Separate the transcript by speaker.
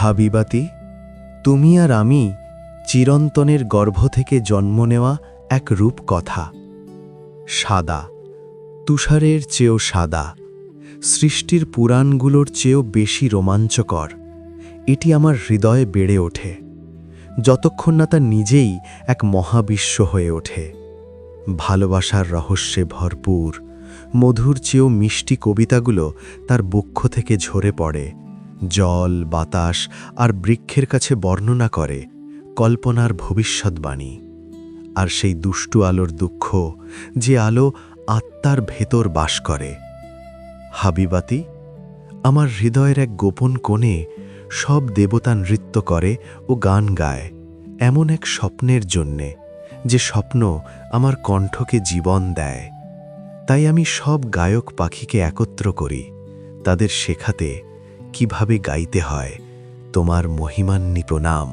Speaker 1: হাবিবাতি, তুমি আর আমি চিরন্তনের গর্ভ থেকে জন্ম নেওয়া এক রূপকথা। সাদা, তুষারের চেয়েও সাদা, সৃষ্টির পুরাণগুলোর চেয়েও বেশি রোমাঞ্চকর। এটি আমার হৃদয়ে বেড়ে ওঠে, যতক্ষণ না তা নিজেই এক মহাবিশ্ব হয়ে ওঠে। ভালোবাসার রহস্যে ভরপুর, মধুর চেয়েও মিষ্টি কবিতাগুলো তার বক্ষ থেকে ঝরে পড়ে, জল, বাতাস আর বৃক্ষের কাছে বর্ণনা করে কল্পনার ভবিষ্যৎবাণী। আর সেই দুষ্টু আলোর দুঃখ, যে আলো আত্মার ভেতর বাস করে। হাবিবাতি, আমার হৃদয়ের এক গোপন কোণে সব দেবতা নৃত্য করে ও গান গায় এমন এক স্বপ্নের জন্যে, যে স্বপ্ন আমার কণ্ঠকে জীবন দেয়। তাই আমি সব গায়ক পাখিকে একত্র করি, তাদের শেখাতে কিভাবে গাইতে হয় তোমার মহিমান্বিত নাম।